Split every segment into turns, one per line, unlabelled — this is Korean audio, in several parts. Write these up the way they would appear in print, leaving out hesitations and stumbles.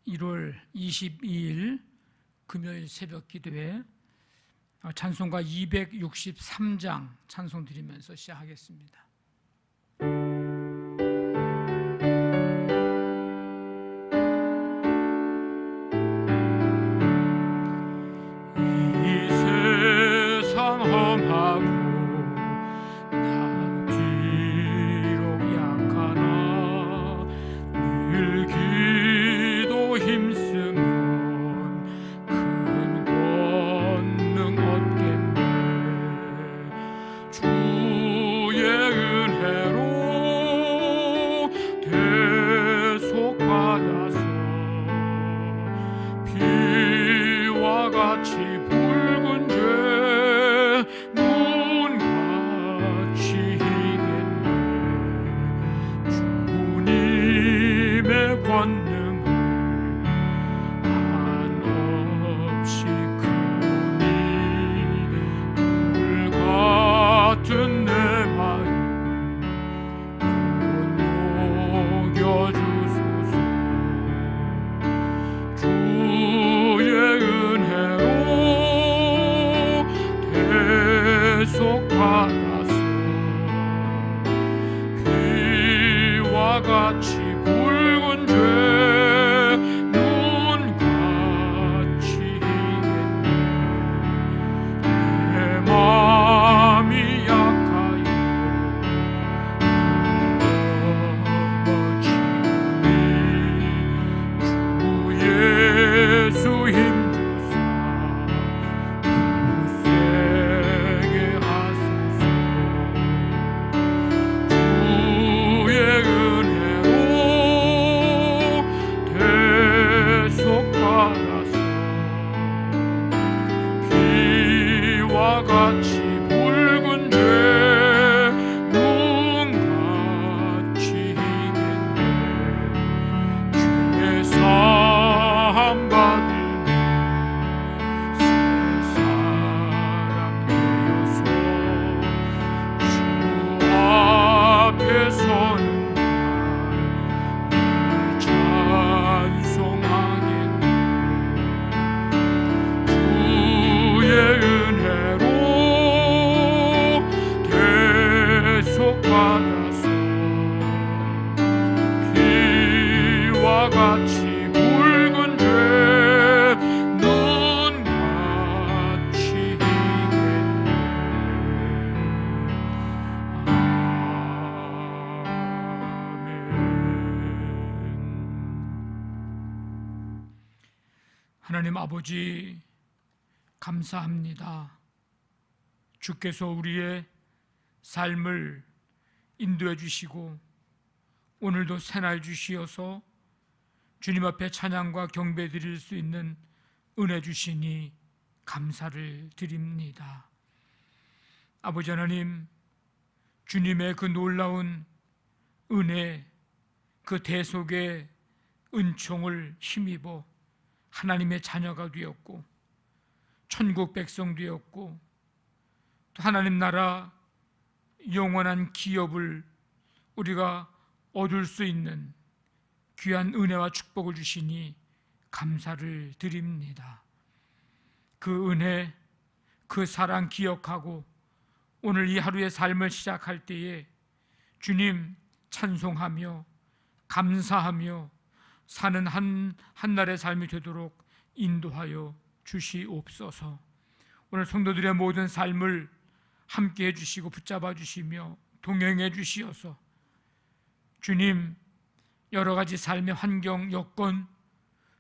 1월 22일 금요일 새벽 기도회 찬송가 263장 찬송 드리면서 시작하겠습니다. 이 세상 험하고 나 비록 약하나 늘 기도 힘쓰면 큰 권능 얻겠네. 주의 은혜로 대속받아서 피와 같이 붉은 죄 눈같이 이겠네. 주님의 권능을 한없이 크니 불같은 내 마음 녹여주소서. 주의 은혜로 대속받아서 피와 같이 붉은 죄 눈같이 이겠네. 내 마음이 약하여 넘어지니 주 예수 힘주사 굳세게 하소서. 주의 은혜로 대속받아서 피와 같이 붉은 죄 눈같이 이겠네. 죄사함 받은 새 사람 되어서 주 앞에 서는 날 찬송하겠네. 주의 은혜로 대속받아서 피와 같이 붉은 죄 눈같이 이겠네. 아멘. 하나님 아버지, 감사합니다. 주께서 우리의 삶을 인도해 주시고 오늘도 새날 주시어서 주님 앞에 찬양과 경배 드릴 수 있는 은혜 주시니 감사를 드립니다. 아버지 하나님, 주님의 그 놀라운 은혜, 그 대속의 은총을 힘입어 하나님의 자녀가 되었고 천국 백성 되었고 또 하나님 나라 영원한 기업을 우리가 얻을 수 있는 귀한 은혜와 축복을 주시니 감사를 드립니다. 그 은혜, 그 사랑 기억하고 오늘 이 하루의 삶을 시작할 때에 주님 찬송하며 감사하며 사는 한날의 삶이 되도록 인도하여 주시옵소서. 오늘 성도들의 모든 삶을 함께 해주시고 붙잡아 주시며 동행해 주시어서 주님, 여러 가지 삶의 환경, 여건,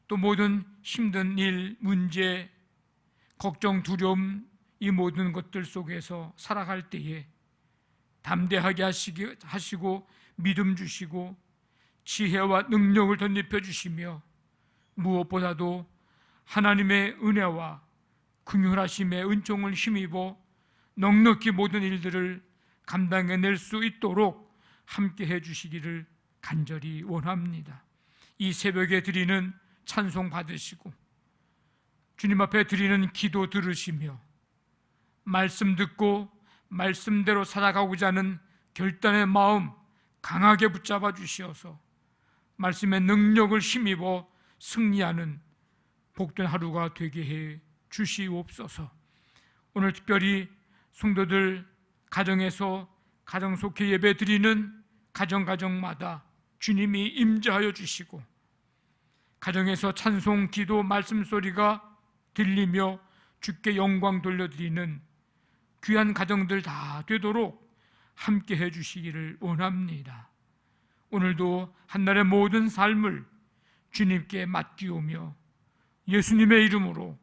또 모든 힘든 일, 문제, 걱정, 두려움, 이 모든 것들 속에서 살아갈 때에 담대하게 하시고 믿음 주시고 지혜와 능력을 덧입혀 주시며 무엇보다도 하나님의 은혜와 긍휼하심의 은총을 힘입어 넉넉히 모든 일들을 감당해낼 수 있도록 함께 해주시기를 간절히 원합니다. 이 새벽에 드리는 찬송 받으시고 주님 앞에 드리는 기도 들으시며 말씀 듣고 말씀대로 살아가고자 하는 결단의 마음 강하게 붙잡아 주시어서 말씀의 능력을 힘입어 승리하는 복된 하루가 되게 해 주시옵소서. 오늘 특별히 성도들 가정에서 가정 속해 예배 드리는 가정마다 주님이 임재하여 주시고, 가정에서 찬송, 기도, 말씀 소리가 들리며 주께 영광 돌려드리는 귀한 가정들 다 되도록 함께 해주시기를 원합니다. 오늘도 한날의 모든 삶을 주님께 맡기오며 예수님의 이름으로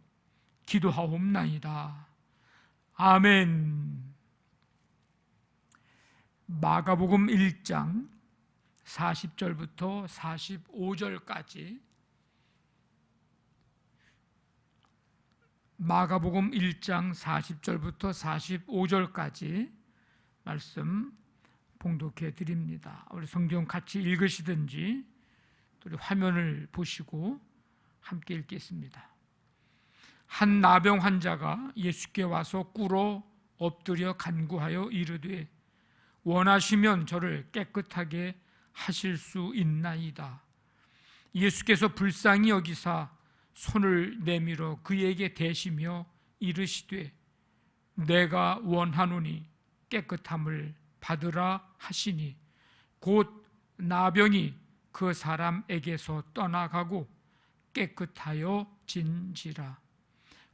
기도하옵나이다. 아멘. 마가복음 1장 40절부터 45절까지, 마가복음 1장 40절부터 45절까지 말씀 봉독해 드립니다. 우리 성경 같이 읽으시든지 우리 화면을 보시고 함께 읽겠습니다. 한 나병 환자가 예수께 와서 꿇어 엎드려 간구하여 이르되 원하시면 저를 깨끗하게 하실 수 있나이다. 예수께서 불쌍히 여기사 손을 내밀어 그에게 대시며 이르시되 내가 원하노니 깨끗함을 받으라 하시니 곧 나병이 그 사람에게서 떠나가고 깨끗하여 진지라.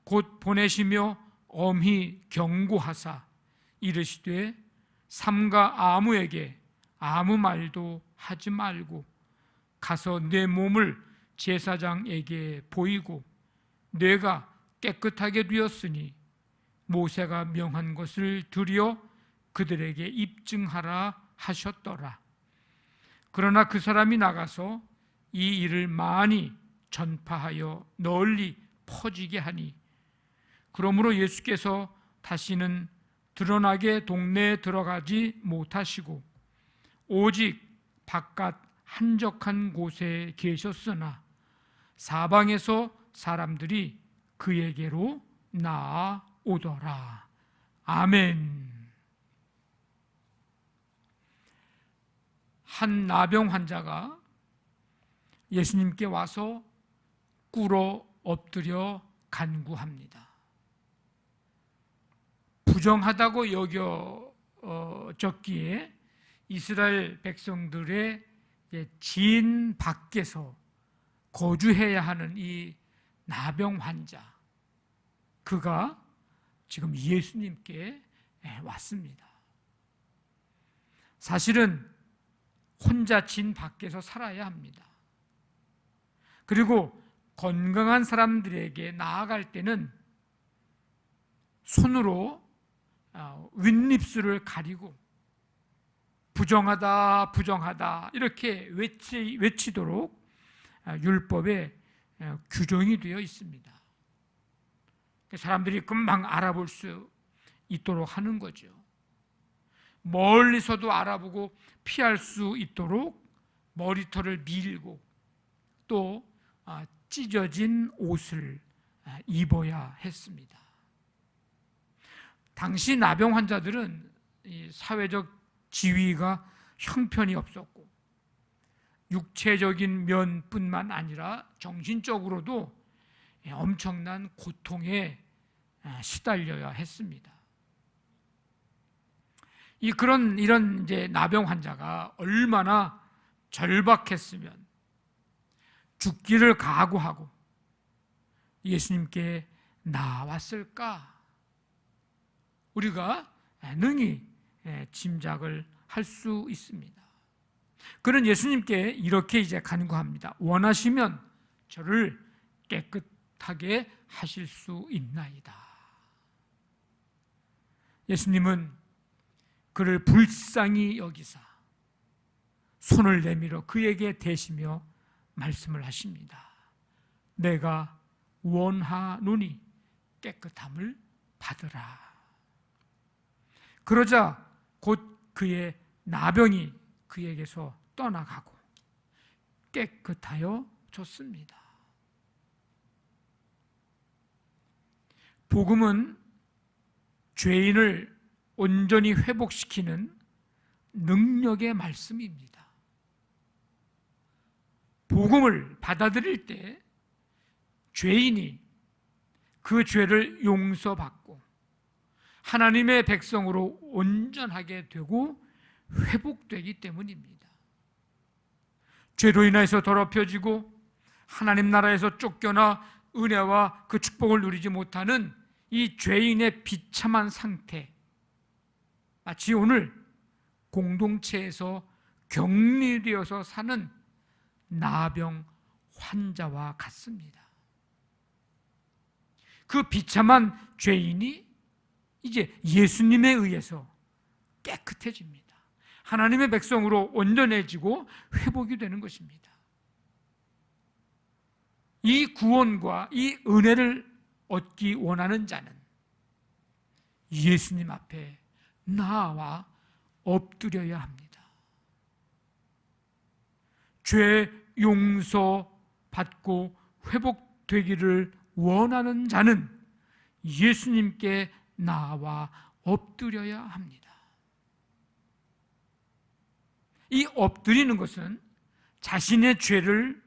곧 보내시며 엄히 경고하사 이르시되 삼가 아무에게 아무 말도 하지 말고 가서 내 몸을 제사장에게 보이고 뇌가 깨끗하게 되었으니 모세가 명한 것을 들여 그들에게 입증하라 하셨더라. 그러나 그 사람이 나가서 이 일을 많이 전파하여 널리 퍼지게 하니, 그러므로 예수께서 다시는 드러나게 동네에 들어가지 못하시고 오직 바깥 한적한 곳에 계셨으나 사방에서 사람들이 그에게로 나아오더라. 아멘. 한 나병 환자가 예수님께 와서 꿇어 엎드려 간구합니다. 부정하다고 여겨졌기에 이스라엘 백성들의 진 밖에서 거주해야 하는 이 나병 환자, 그가 지금 예수님께 왔습니다. 사실은 혼자 진 밖에서 살아야 합니다. 그리고 건강한 사람들에게 나아갈 때는 손으로 윗입술을 가리고 부정하다 부정하다 이렇게 외치도록 율법에 규정이 되어 있습니다. 사람들이 금방 알아볼 수 있도록 하는 거죠. 멀리서도 알아보고 피할 수 있도록 머리털을 밀고 또 찢어진 옷을 입어야 했습니다. 당시 나병 환자들은 사회적 지위가 형편이 없었고 육체적인 면뿐만 아니라 정신적으로도 엄청난 고통에 시달려야 했습니다. 이런 이제 나병 환자가 얼마나 절박했으면 죽기를 각오하고 예수님께 나왔을까? 우리가 능히 짐작을 할 수 있습니다. 그는 예수님께 이렇게 이제 간구합니다. 원하시면 저를 깨끗하게 하실 수 있나이다. 예수님은 그를 불쌍히 여기사 손을 내밀어 그에게 대시며 말씀을 하십니다. 내가 원하노니 깨끗함을 받으라. 그러자 곧 그의 나병이 그에게서 떠나가고 깨끗하여 졌습니다. 복음은 죄인을 온전히 회복시키는 능력의 말씀입니다. 복음을 받아들일 때 죄인이 그 죄를 용서받고 하나님의 백성으로 온전하게 되고 회복되기 때문입니다. 죄로 인해서 더럽혀지고 하나님 나라에서 쫓겨나 은혜와 그 축복을 누리지 못하는 이 죄인의 비참한 상태, 마치 오늘 공동체에서 격리되어서 사는 나병 환자와 같습니다. 그 비참한 죄인이 이제 예수님에 의해서 깨끗해집니다. 하나님의 백성으로 온전해지고 회복이 되는 것입니다. 이 구원과 이 은혜를 얻기 원하는 자는 예수님 앞에 나아와 엎드려야 합니다. 죄 용서 받고 회복되기를 원하는 자는 예수님께 나아와 엎드려야 합니다. 이 엎드리는 것은 자신의 죄를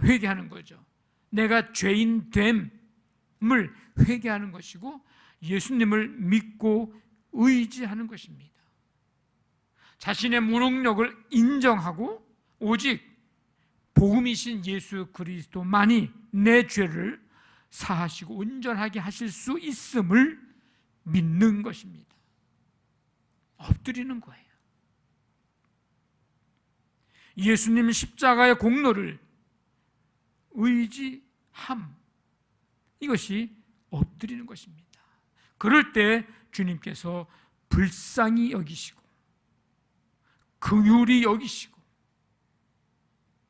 회개하는 거죠. 내가 죄인 됨을 회개하는 것이고 예수님을 믿고 의지하는 것입니다. 자신의 무능력을 인정하고 오직 복음이신 예수 그리스도만이 내 죄를 사하시고 온전하게 하실 수 있음을 믿는 것입니다. 엎드리는 거예요. 예수님 십자가의 공로를 의지함, 이것이 엎드리는 것입니다. 그럴 때 주님께서 불쌍히 여기시고 긍휼히 여기시고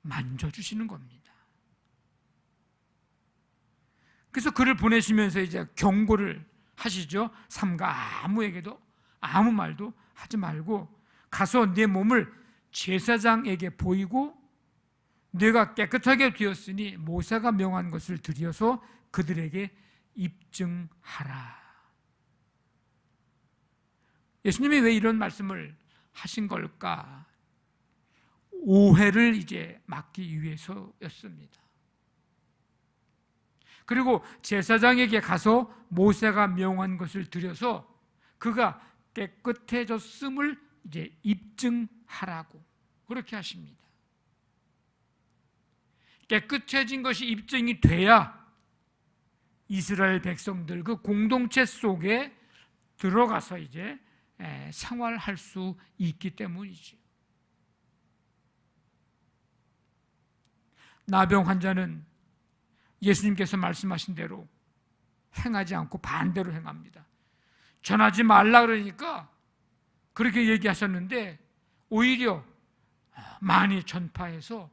만져주시는 겁니다. 그래서 그를 보내시면서 이제 경고를 하시죠. 삼가 아무에게도 아무 말도 하지 말고 가서 내 몸을 제사장에게 보이고 내가 깨끗하게 되었으니 모세가 명한 것을 드려서 그들에게 입증하라. 예수님이 왜 이런 말씀을 하신 걸까? 오해를 이제 막기 위해서였습니다. 그리고 제사장에게 가서 모세가 명한 것을 드려서 그가 깨끗해졌음을 이제 입증하라고 그렇게 하십니다. 깨끗해진 것이 입증이 돼야 이스라엘 백성들 그 공동체 속에 들어가서 이제 생활할 수 있기 때문이죠. 나병 환자는 예수님께서 말씀하신 대로 행하지 않고 반대로 행합니다. 전하지 말라 그러니까 그렇게 얘기하셨는데 오히려 많이 전파해서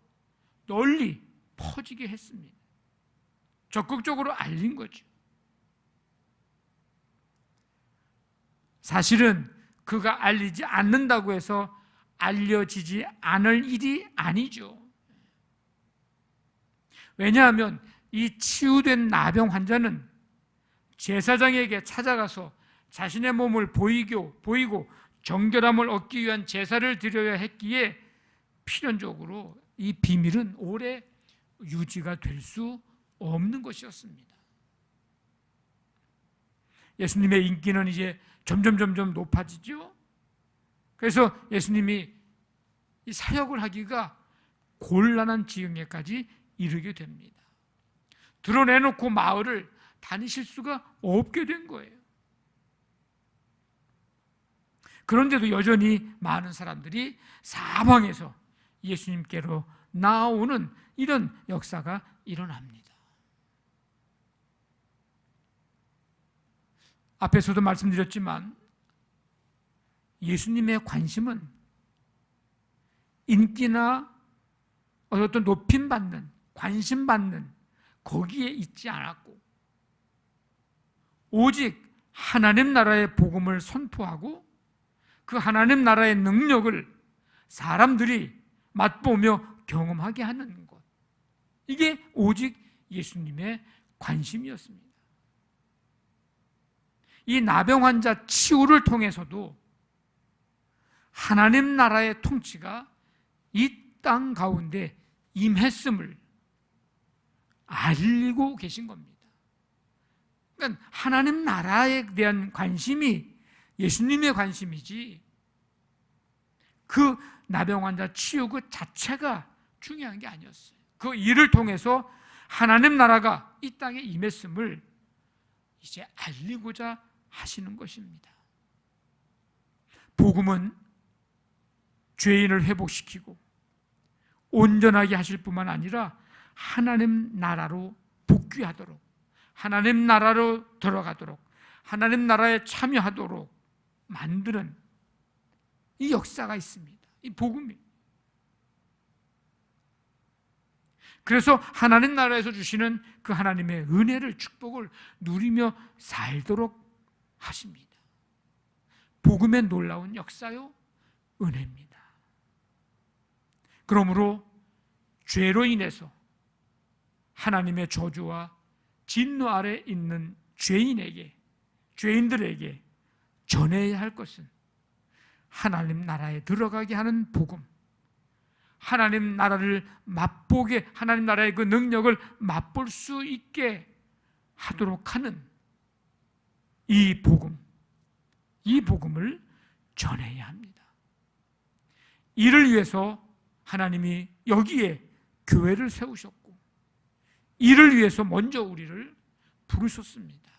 널리 퍼지게 했습니다. 적극적으로 알린 거죠. 사실은 그가 알리지 않는다고 해서 알려지지 않을 일이 아니죠. 왜냐하면 이 치유된 나병 환자는 제사장에게 찾아가서 자신의 몸을 보이고 정결함을 얻기 위한 제사를 드려야 했기에 필연적으로 이 비밀은 오래 유지가 될 수 없는 것이었습니다. 예수님의 인기는 이제 점점 높아지죠. 그래서 예수님이 이 사역을 하기가 곤란한 지경에까지 이르게 됩니다. 드러내놓고 마을을 다니실 수가 없게 된 거예요. 그런데도 여전히 많은 사람들이 사방에서 예수님께로 나오는 이런 역사가 일어납니다. 앞에서도 말씀드렸지만 예수님의 관심은 인기나 어떤 높임받는, 관심받는 거기에 있지 않았고 오직 하나님 나라의 복음을 선포하고 그 하나님 나라의 능력을 사람들이 맛보며 경험하게 하는 것, 이게 오직 예수님의 관심이었습니다. 이 나병 환자 치유를 통해서도 하나님 나라의 통치가 이 땅 가운데 임했음을 알리고 계신 겁니다. 그러니까 하나님 나라에 대한 관심이 예수님의 관심이지 그 나병 환자 치유 그 자체가 중요한 게 아니었어요. 그 일을 통해서 하나님 나라가 이 땅에 임했음을 이제 알리고자 하시는 것입니다. 복음은 죄인을 회복시키고 온전하게 하실 뿐만 아니라 하나님 나라로 복귀하도록, 하나님 나라로 들어가도록, 하나님 나라에 참여하도록 만드는 이 역사가 있습니다. 이 복음이. 그래서 하나님 나라에서 주시는 그 하나님의 은혜를, 축복을 누리며 살도록 하십니다. 복음의 놀라운 역사요, 은혜입니다. 그러므로 죄로 인해서 하나님의 저주와 진노 아래 있는 죄인들에게 전해야 할 것은 하나님 나라에 들어가게 하는 복음, 하나님 나라를 맛보게, 하나님 나라의 그 능력을 맛볼 수 있게 하도록 하는 이 복음을 전해야 합니다. 이를 위해서 하나님이 여기에 교회를 세우셨고, 이를 위해서 먼저 우리를 부르셨습니다.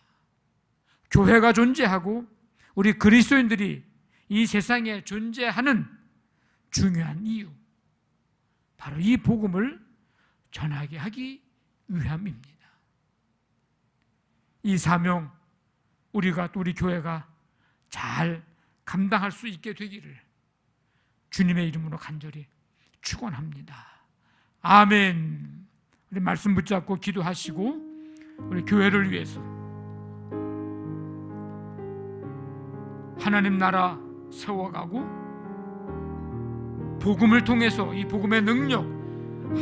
교회가 존재하고 우리 그리스도인들이 이 세상에 존재하는 중요한 이유, 바로 이 복음을 전하게 하기 위함입니다. 이 사명, 우리 교회가 잘 감당할 수 있게 되기를 주님의 이름으로 간절히 축원합니다. 아멘. 우리 말씀 붙잡고 기도하시고 우리 교회를 위해서 하나님 나라 세워가고 복음을 통해서 이 복음의 능력,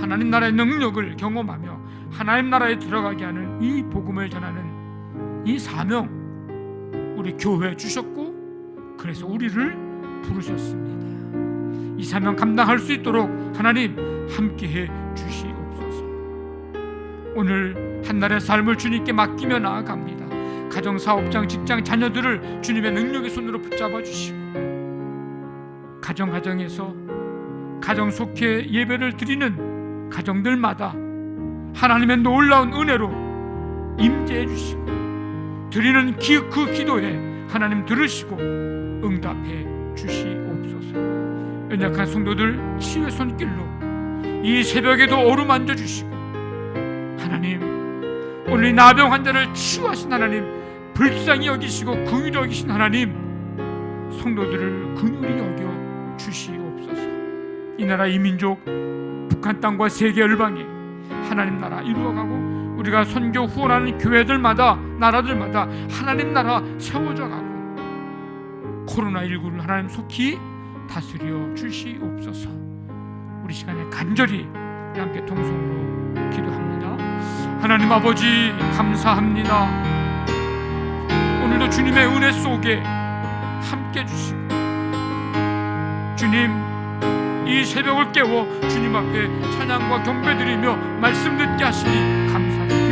하나님 나라의 능력을 경험하며 하나님 나라에 들어가게 하는 이 복음을 전하는 이 사명, 우리 교회에 주셨고 그래서 우리를 부르셨습니다. 이 사명 감당할 수 있도록 하나님 함께해 주시옵소서. 오늘 한날의 삶을 주님께 맡기며 나아갑니다. 가정, 사업장, 직장, 자녀들을 주님의 능력의 손으로 붙잡아 주시고 가정에서 가정 속에 예배를 드리는 가정들마다 하나님의 놀라운 은혜로 임재해 주시고 드리는 그 기도에 하나님 들으시고 응답해 주시옵소서. 연약한 성도들 치유의 손길로 이 새벽에도 어루만져 주시고 하나님, 오늘 이 나병 환자를 치유하신 하나님, 불쌍히 여기시고 긍휼히 여기신 하나님, 성도들을 긍휼히 여겨 주시옵소서. 이 나라 이 민족 북한 땅과 세계 열방에 하나님 나라 이루어가고 우리가 선교 후원하는 교회들마다 나라들마다 하나님 나라 세워져 가고 코로나19를 하나님 속히 다스려 주시옵소서. 우리 시간에 간절히 함께 통성으로 기도합니다. 하나님 아버지 감사합니다. 오늘도 주님의 은혜 속에 함께 주시고 주님 이 새벽을 깨워 주님 앞에 찬양과 경배드리며 말씀 듣게 하시니 감사드립니다.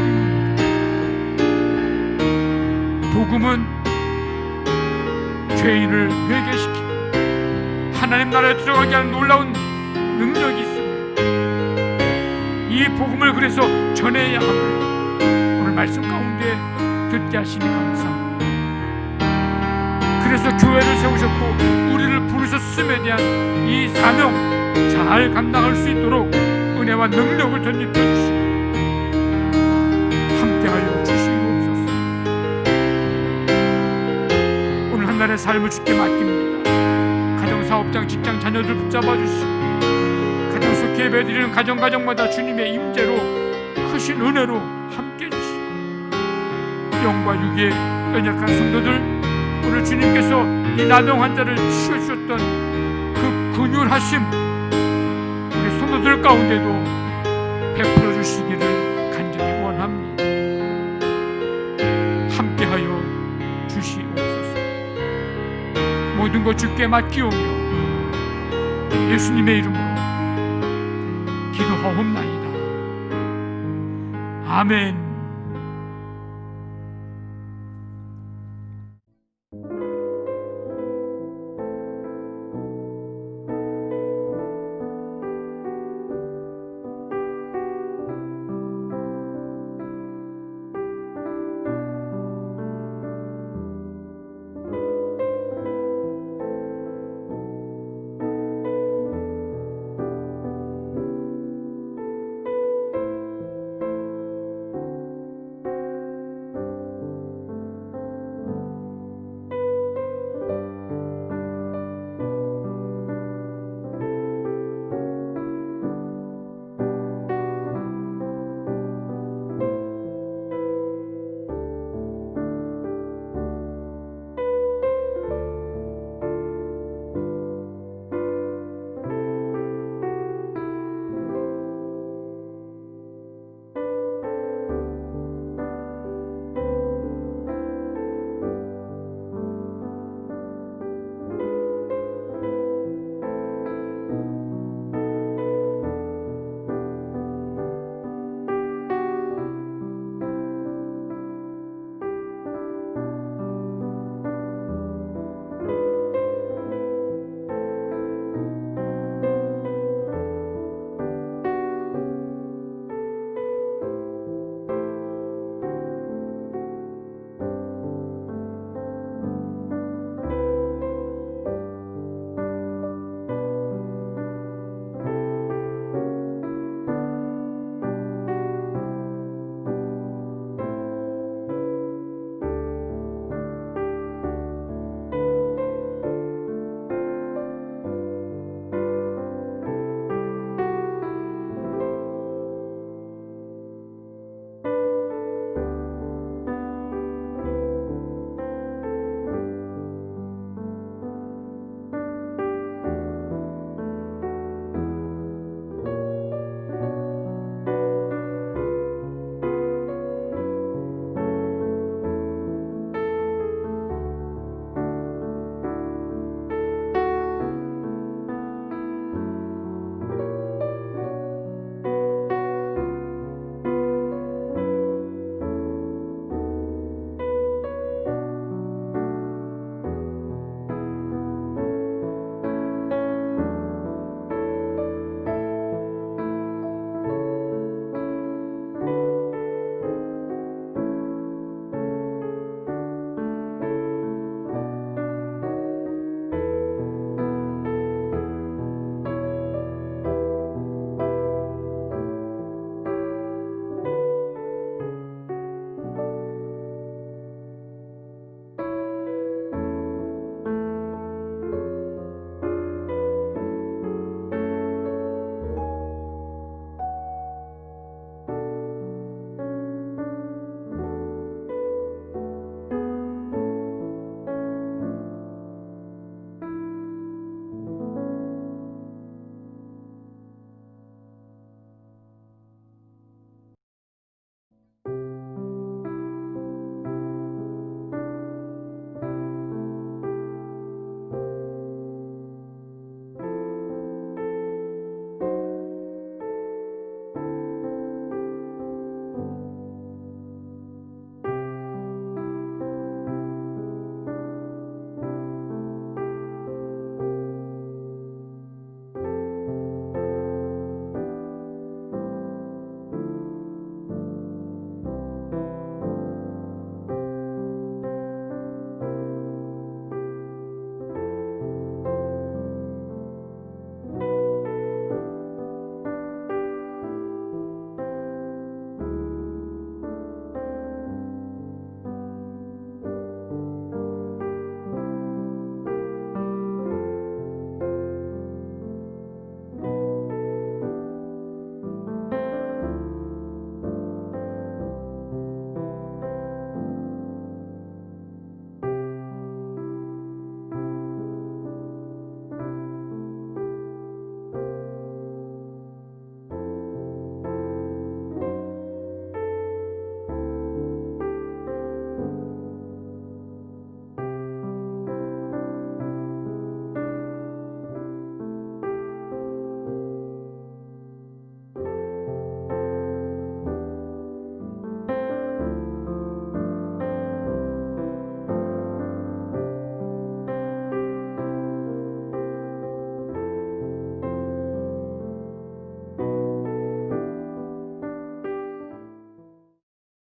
복음은 죄인을 회개시키고 하나님 나라에 들어가게 하는 놀라운 능력이 있음을, 이 복음을 그래서 전해야 함을 오늘 말씀 가운데 듣게 하시니 감사합니다. 그래서 교회를 세우셨고 우리를 부르셨음에 대한 이 사명 잘 감당할 수 있도록 은혜와 능력을 덧입혀 주시고 함께하여 주시옵소서. 오늘 한날의 삶을 주께 맡깁니다. 가정, 사업장, 직장, 자녀들 붙잡아 주시고 가정 속에 예배드리는 가정마다 주님의 임재로 크신 은혜로 함께 해주시고 영과 육의 연약한 성도들, 오늘 주님께서 이 나병 환자를 치유해주셨던 그 긍휼하심 우리 성도들 가운데도 베풀어 주시기를 간절히 원합니다. 함께하여 주시옵소서. 모든 것 주께 맡기오며 예수님의 이름으로 기도하옵나이다. 아멘.